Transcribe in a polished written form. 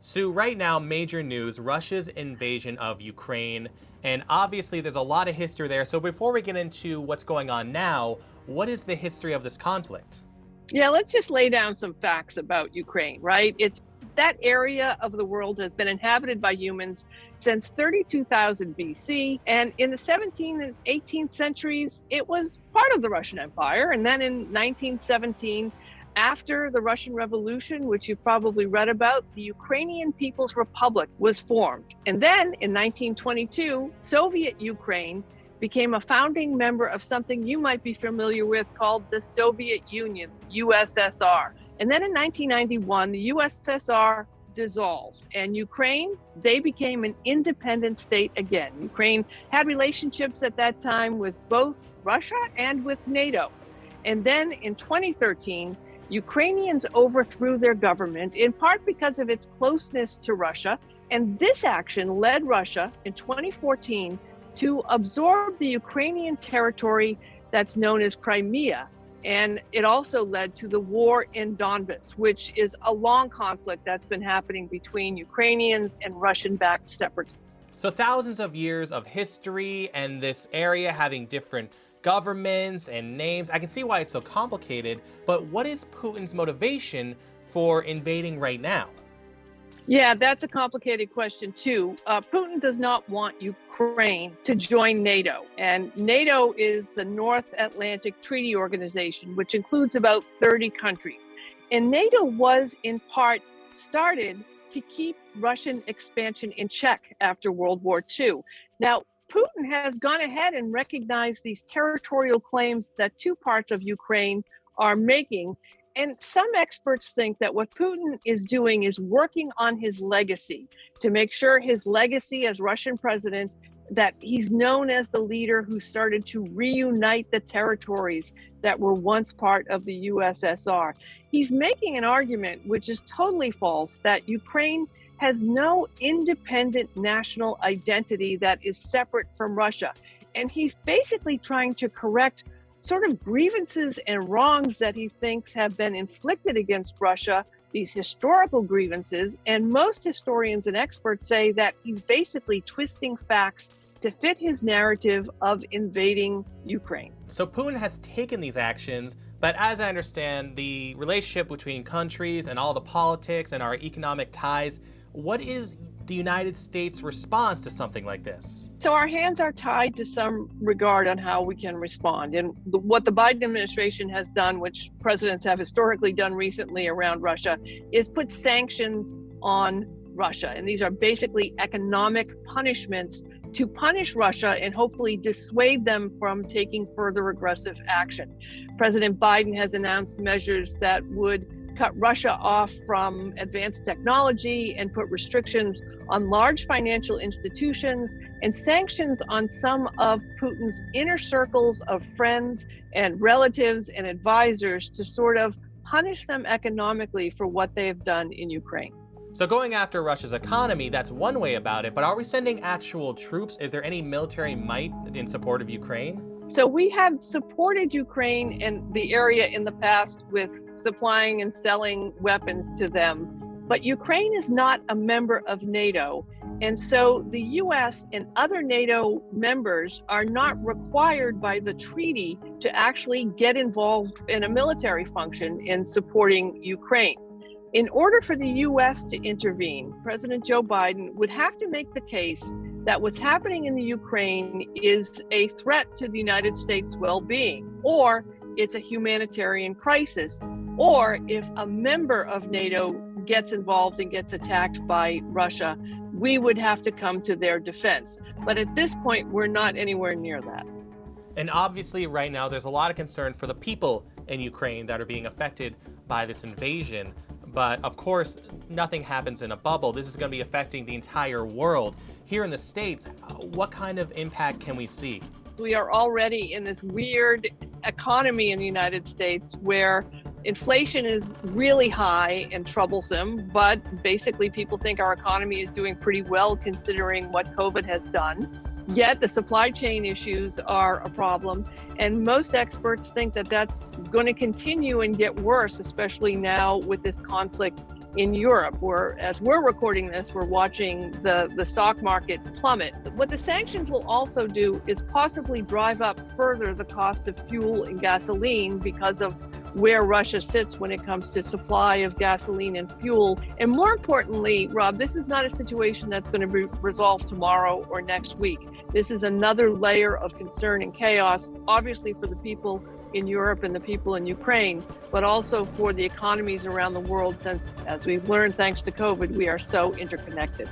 So right now, major news, Russia's invasion of Ukraine. And obviously there's a lot of history there. So before we get into what's going on now, what is the history of this conflict? Yeah, let's just lay down some facts about Ukraine, right? It's that area of the world has been inhabited by humans since 32,000 BC. And in the 17th and 18th centuries, it was part of the Russian Empire. And then in 1917, after the Russian Revolution, which you've probably read about, the Ukrainian People's Republic was formed. And then in 1922, Soviet Ukraine became a founding member of something you might be familiar with called the Soviet Union, USSR. And then in 1991, the USSR dissolved, and Ukraine, they became an independent state again. Ukraine had relationships at that time with both Russia and with NATO. And then in 2013, Ukrainians overthrew their government, in part because of its closeness to Russia. And this action led Russia in 2014 to absorb the Ukrainian territory that's known as Crimea. And it also led to the war in Donbas, which is a long conflict that's been happening between Ukrainians and Russian-backed separatists. So thousands of years of history and this area having different governments and names. I can see why it's so complicated, but what is Putin's motivation for invading right now? Yeah, that's a complicated question too. Putin does not want Ukraine to join NATO. And NATO is the North Atlantic Treaty Organization, which includes about 30 countries. And NATO was in part started to keep Russian expansion in check after World War II. Now, Putin has gone ahead and recognized these territorial claims that two parts of Ukraine are making. And some experts think that what Putin is doing is working on his legacy to make sure his legacy as Russian president, that he's known as the leader who started to reunite the territories that were once part of the USSR. He's making an argument, which is totally false, that Ukraine has no independent national identity that is separate from Russia. And he's basically trying to correct sort of grievances and wrongs that he thinks have been inflicted against Russia, these historical grievances. And most historians and experts say that he's basically twisting facts to fit his narrative of invading Ukraine. So Putin has taken these actions, but as I understand, the relationship between countries and all the politics and our economic ties, what is the United States' response to something like this? So our hands are tied to some regard on how we can respond. And what the Biden administration has done, which presidents have historically done recently around Russia, is put sanctions on Russia. And these are basically economic punishments to punish Russia and hopefully dissuade them from taking further aggressive action. President Biden has announced measures that would cut Russia off from advanced technology and put restrictions on large financial institutions and sanctions on some of Putin's inner circles of friends and relatives and advisors to sort of punish them economically for what they have done in Ukraine. So going after Russia's economy, that's one way about it, but are we sending actual troops? Is there any military might in support of Ukraine? So we have supported Ukraine and the area in the past with supplying and selling weapons to them, but Ukraine is not a member of NATO. And so the US and other NATO members are not required by the treaty to actually get involved in a military function in supporting Ukraine. In order for the US to intervene, President Joe Biden would have to make the case that what's happening in the Ukraine is a threat to the United States' well-being, or it's a humanitarian crisis, or if a member of NATO gets involved and gets attacked by Russia, we would have to come to their defense. But at this point, we're not anywhere near that. And obviously right now there's a lot of concern for the people in Ukraine that are being affected by this invasion. But of course, nothing happens in a bubble. This is going to be affecting the entire world. Here in the States, what kind of impact can we see? We are already in this weird economy in the United States where inflation is really high and troublesome, but basically people think our economy is doing pretty well considering what COVID has done. Yet the supply chain issues are a problem, and most experts think that that's going to continue and get worse, especially now with this conflict in Europe, where as we're recording this, we're watching the stock market plummet. What the sanctions will also do is possibly drive up further the cost of fuel and gasoline because of where Russia sits when it comes to supply of gasoline and fuel. And more importantly, Rob, this is not a situation that's going to be resolved tomorrow or next week. This is another layer of concern and chaos, obviously for the people in Europe and the people in Ukraine, but also for the economies around the world, since, as we've learned thanks to COVID, we are so interconnected.